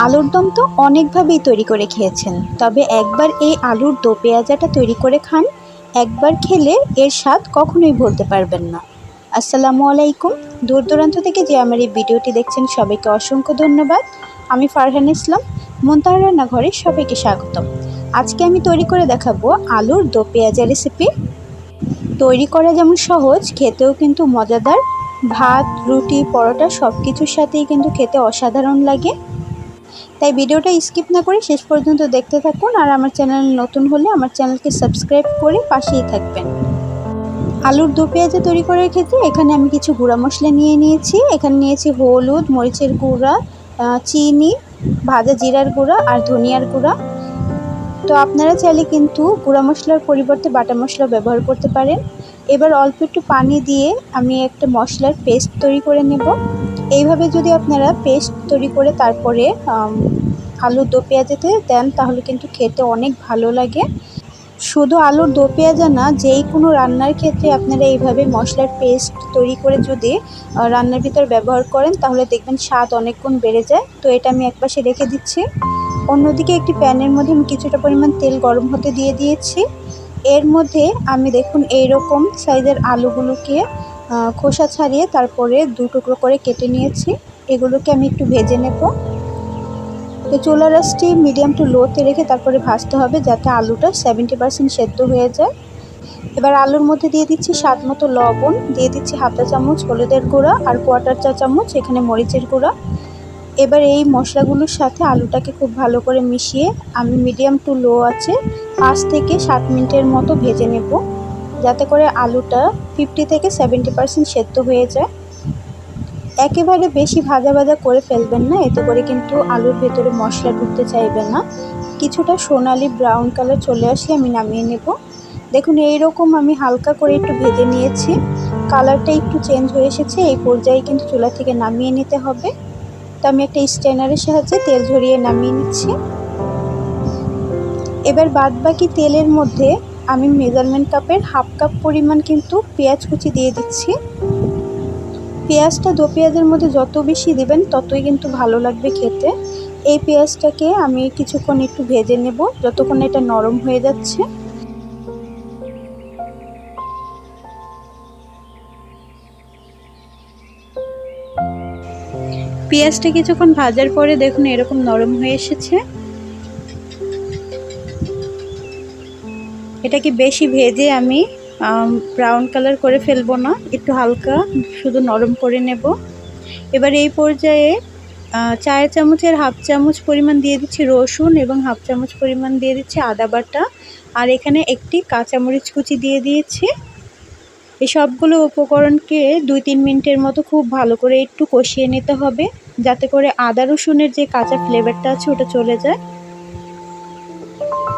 আলুর দম তো অনেকভাবেই তৈরি করে খেয়েছেন, তবে একবার এই আলুর দো পেঁয়াজাটা তৈরি করে খান, একবার খেলে এর স্বাদ কখনোই ভুলতে পারবেন না। আসসালামু আলাইকুম। দূর দূরান্ত থেকে যে আমার এই ভিডিওটি দেখছেন সবাইকে অসংখ্য ধন্যবাদ। আমি ফারহান ইসলাম, মুনতাহার রান্নাঘরে সবাইকে স্বাগতম। আজকে আমি তৈরি করে দেখাবো আলুর দো পেঁয়াজা রেসিপি। তৈরি করা যেমন সহজ, খেতেও কিন্তু মজাদার। ভাত, রুটি, পরোটা সব কিছুর সাথেই কিন্তু খেতে অসাধারণ লাগে। তাই ভিডিওটা স্কিপ না করে শেষ পর্যন্ত দেখতে থাকুন, আর আমার চ্যানেল নতুন হলে আমার চ্যানেলকে সাবস্ক্রাইব করে পাশেই থাকবেন। আলুর দো পেঁয়াজা তৈরি করার ক্ষেত্রে এখানে আমি কিছু গুঁড়া মশলা নিয়ে নিয়েছি। এখানে নিয়েছি হলুদ, মরিচের গুঁড়া, চিনি, ভাজা জিরার গুঁড়া আর ধনিয়ার গুঁড়া। তো আপনারা চাইলে কিন্তু গুঁড়া মশলার পরিবর্তে বাটা মশলা ব্যবহার করতে পারেন। এবার অল্প একটু পানি দিয়ে আমি একটা মশলার পেস্ট তৈরি করে নেব। এইভাবে যদি আপনারা পেস্ট তৈরি করে তারপরে আলুর দো পেঁয়াজাতে দেন তাহলে কিন্তু খেতে অনেক ভালো লাগে। শুধু আলুর দো পেঁয়াজা না, যেই কোনো রান্নার ক্ষেত্রে আপনারা এইভাবে মশলার পেস্ট তৈরি করে যদি রান্নার ভিতর ব্যবহার করেন তাহলে দেখবেন স্বাদ অনেক গুণ বেড়ে যায়। তো এটা আমি একপাশে রেখে দিচ্ছি। অন্যদিকে একটি প্যানের মধ্যে আমি কিছুটা পরিমাণ তেল গরম হতে দিয়ে দিয়েছি। এর মধ্যে আমি দেখুন এইরকম সাইজের আলুগুলোকে খোসা ছাড়িয়ে তারপরে দু টুকরো করে কেটে নিয়েছি। এগুলোকে আমি একটু ভেজে নেব। তো চুলার আঁচটি মিডিয়াম টু লোতে রেখে তারপরে ভাজতে হবে যাতে আলুটা 70% সেদ্ধ হয়ে যায়। এবার আলুর মধ্যে দিয়ে দিচ্ছি স্বাদ মতো লবণ, দিয়ে দিচ্ছি হাফ চা চামচ হলুদের গুঁড়া আর কোয়ার্টার চা চামচ এখানে মরিচের গুঁড়া। এবার এই মশলাগুলোর সাথে আলুটাকে খুব ভালো করে মিশিয়ে আমি মিডিয়াম টু লো আছে 5 থেকে 7 মিনিটের মতো ভেজে নেব, যাতে করে আলুটা 50 থেকে 70% সেদ্ধ হয়ে যায়। একেবারে বেশি ভাজা ভাজা করে ফেলবেন না, এতে করে কিন্তু আলুর ভেতরে মশলা ঢুকতে চাইবে না। কিছুটা সোনালি ব্রাউন কালার চলে আসলে আমি নামিয়ে নেব। দেখুন এইরকম আমি হালকা করে একটু ভেজে নিয়েছি, কালারটা একটু চেঞ্জ হয়ে এসেছে। এই পর্যায়ে কিন্তু চুলা থেকে নামিয়ে নিতে হবে। তো আমি একটা স্ট্রেনারের সাহায্যে তেল ঝরিয়ে নামিয়ে নিচ্ছি। এবার বাদবাকি তেলের মধ্যে আমি মেজারমেন্ট কাপের হাফ কাপ পরিমাণ কিন্তু পেঁয়াজ কুচি দিয়ে দিচ্ছি। পেঁয়াজটা দো পেঁয়াজের মধ্যে যত বেশি দেবেন ততই কিন্তু ভালো লাগবে খেতে। এই পেঁয়াজটাকে আমি কিছুক্ষণ একটু ভেজে নেব যতক্ষণ এটা নরম হয়ে যাচ্ছে। পেঁয়াজটা কিছুক্ষণ ভাজার পরে দেখুন এরকম নরম হয়ে এসেছে। এটাকে বেশি ভেজে আমি ব্রাউন কালার করে ফেলবো না, একটু হালকা শুধু নরম করে নেব। এবার এই পর্যায়ে চায়ের চামচের হাফ চামচ পরিমাণ দিয়ে দিচ্ছি রসুন এবং হাফ চামচ পরিমাণ দিয়ে দিচ্ছি আদা বাটা, আর এখানে একটি কাঁচামরিচ কুচি দিয়ে দিয়েছি। এই সবগুলো উপকরণকে 2-3 মিনিটের মতো খুব ভালো করে একটু কষিয়ে নিতে হবে, যাতে করে আদা রসুনের যে কাঁচা ফ্লেভারটা আছে ওটা চলে যায়।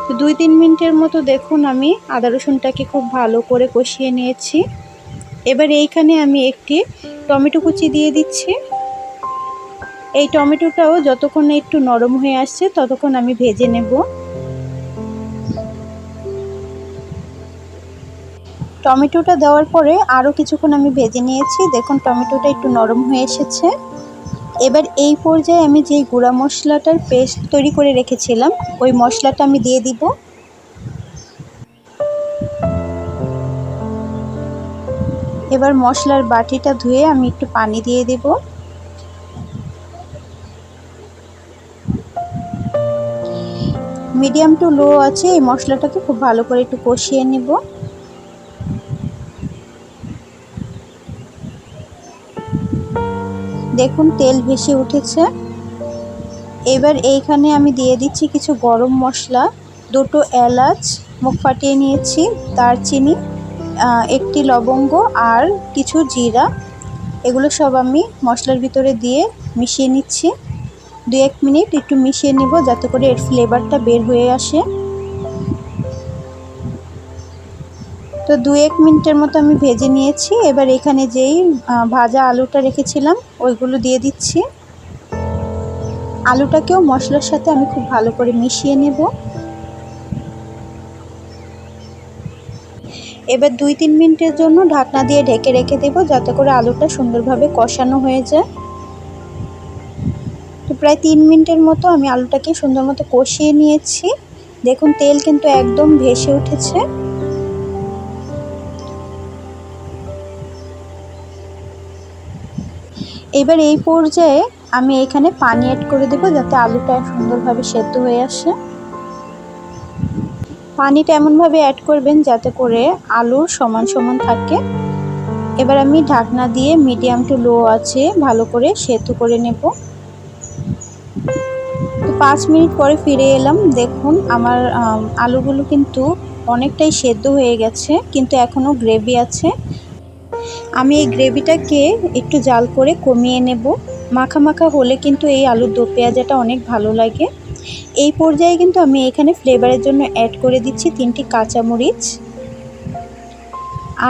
তো 2-3 মিনিটের মতো দেখুন আমি আদা রসুনটাকে খুব ভালো করে কষিয়ে নিয়েছি। এবার এইখানে আমি একটি টমেটো কুচি দিয়ে দিচ্ছি। এই টমেটোটাও যতক্ষণ একটু নরম হয়ে আসছে ততক্ষণ আমি ভেজে নেব। টমেটোটা দেওয়ার পরে আরও কিছুক্ষণ আমি ভেজে নিয়েছি। দেখুন টমেটোটা একটু নরম হয়ে এসেছে। এবার এই পর্যায়ে আমি যেই গুঁড়া মশলাটার পেস্ট তৈরি করে রেখেছিলাম ওই মশলাটা আমি দিয়ে দিব। এবার মশলার বাটিটা ধুয়ে আমি একটু পানি দিয়ে দেব। মিডিয়াম টু লো আছে এই মশলাটাকে খুব ভালো করে একটু কষিয়ে নেব। দেখুন তেল ভেসে উঠেছে। এবার এইখানে আমি দিয়ে দিচ্ছি কিছু গরম মশলা, দুটো এলাচ মুখ ফাটিয়ে নিয়েছি, দারচিনি, একটি লবঙ্গ আর কিছু জিরা। এগুলো সব আমি মশলার ভিতরে দিয়ে মিশিয়ে নিচ্ছি। 2-1 মিনিট একটু মিশিয়ে নেব যাতে করে এর ফ্লেভারটা বের হয়ে আসে। তো 2-1 মিনিটের মতো আমি ভেজে নিয়েছি। এবার এখানে যেই ভাজা আলুটা রেখেছিলাম ওইগুলো দিয়ে দিচ্ছি। আলুটাকেও মশলার সাথে আমি খুব ভালো করে মিশিয়ে নেব। এবার 2-3 মিনিটের জন্য ঢাকনা দিয়ে ঢেকে রেখে দেব যাতে করে আলুটা সুন্দরভাবে কষানো হয়ে যায়। তো প্রায় 3 মিনিটের মতো আমি আলুটাকে সুন্দর মতো কষিয়ে নিয়েছি। দেখুন তেল কিন্তু একদম ভেসে উঠেছে। এবার এই পর্যায়ে আমি এখানে পানি অ্যাড করে দেব, যাতে আলুটা সুন্দরভাবে সেদ্ধ হয়ে আসে। পানিটা এমনভাবে অ্যাড করবেন যাতে করে আলুর সমান সমান থাকে। এবার আমি ঢাকনা দিয়ে মিডিয়াম টু লো আঁচে ভালো করে সেদ্ধ করে নেব। তো 5 মিনিট পরে ফিরে এলাম। দেখুন আমার আলুগুলো কিন্তু অনেকটাই সেদ্ধ হয়ে গেছে, কিন্তু এখনও গ্রেভি আছে। আমি এই গ্রেভিটাকে একটু জাল করে কমিয়ে নেব। মাখা মাখা হলে কিন্তু এই আলুর দো পেঁয়াজাটা অনেক ভালো লাগে। এই পর্যায়ে কিন্তু আমি এখানে ফ্লেভারের জন্য অ্যাড করে দিচ্ছি 3টি কাঁচামরিচ,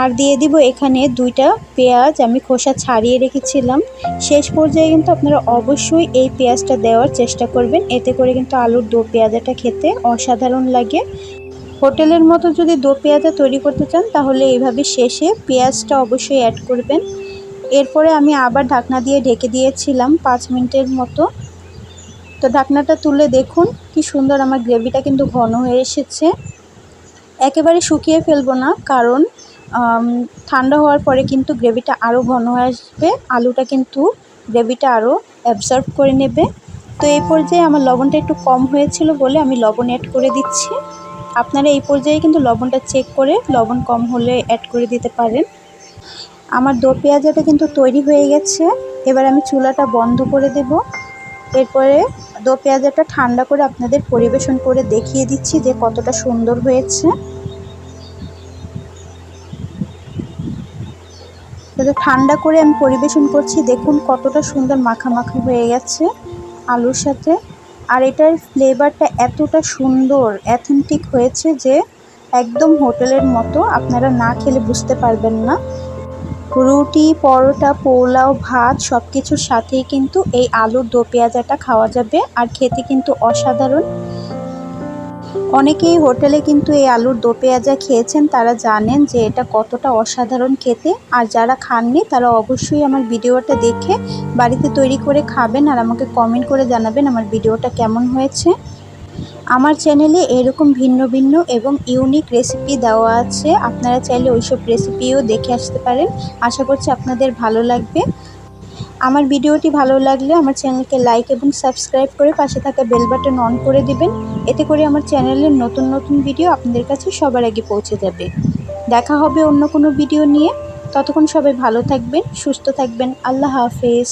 আর দিয়ে দিব এখানে 2টা পেঁয়াজ আমি খোসা ছাড়িয়ে রেখেছিলাম। শেষ পর্যায়ে কিন্তু আপনারা অবশ্যই এই পেঁয়াজটা দেওয়ার চেষ্টা করবেন, এতে করে কিন্তু আলুর দো পেঁয়াজাটা খেতে অসাধারণ লাগে। হোটেলের মতো যদি দো পেঁয়াজা তৈরি করতে চান তাহলে এইভাবে শেষে পেঁয়াজটা অবশ্যই অ্যাড করবেন। এরপরে আমি আবার ঢাকনা দিয়ে ঢেকে দিয়েছিলাম 5 মিনিটের মতো। তো ঢাকনাটা তুলে দেখুন কি সুন্দর আমার গ্রেভিটা কিন্তু ঘন হয়ে এসেছে। একেবারে শুকিয়ে ফেলবো না, কারণ ঠান্ডা হওয়ার পরে কিন্তু গ্রেভিটা আরও ঘন হয়ে আসবে, আলুটা কিন্তু গ্রেভিটা আরও অ্যাবজর্ব করে নেবে। তো এই পর্যায়ে আমার লবণটা একটু কম হয়েছিল বলে আমি লবণ অ্যাড করে দিচ্ছি। আপনারা এই পর্যায়ে কিন্তু লবণটা চেক করে লবণ কম হলে অ্যাড করে দিতে পারেন। আমার দো পেঁয়াজাটা কিন্তু তৈরি হয়ে গেছে। এবার আমি চুলাটা বন্ধ করে দেব। এরপরে দো পেঁয়াজাটা ঠান্ডা করে আপনাদের পরিবেশন করে দেখিয়ে দিচ্ছি যে কতটা সুন্দর হয়েছে। তো ঠান্ডা করে আমি পরিবেশন করছি, দেখুন কতটা সুন্দর মাখা মাখা হয়ে গেছে আলুর সাথে। আর এটার ফ্লেভারটা এতটা সুন্দর অ্যাথেন্টিক হয়েছে যে একদম হোটেলের মতো, আপনারা না খেলে বুঝতে পারবেন না। রুটি, পরোটা, পোলাও, ভাত সব কিছুর সাথেই কিন্তু এই আলুর দো পেঁয়াজাটা খাওয়া যাবে, আর খেতে কিন্তু অসাধারণ। অনেকেই হোটেলে কিন্তু এই আলুর দো পেঁয়াজা খেয়েছেন, তারা জানেন যে এটা কতটা অসাধারণ খেতে। আর যারা খাননি তারা অবশ্যই আমার ভিডিওটা দেখে বাড়িতে তৈরি করে খাবেন, আর আমাকে কমেন্ট করে জানাবেন আমার ভিডিওটা কেমন হয়েছে। আমার চ্যানেলে এরকম ভিন্ন ভিন্ন এবং ইউনিক রেসিপি দেওয়া আছে, আপনারা চাইলে ওইসব রেসিপিও দেখে আসতে পারেন। আশা করছি আপনাদের ভালো লাগবে। আমার ভিডিওটি ভালো লাগলে আমার চ্যানেলকে লাইক এবং সাবস্ক্রাইব করে পাশে থাকা বেল বাটন অন করে দিবেন, এতে করে আমার চ্যানেলের নতুন নতুন ভিডিও আপনাদের কাছে সবার আগে পৌঁছে যাবে। দেখা হবে অন্য কোনো ভিডিও নিয়ে। ততক্ষণ সবাই ভালো থাকবেন, সুস্থ থাকবেন। আল্লাহ হাফেজ।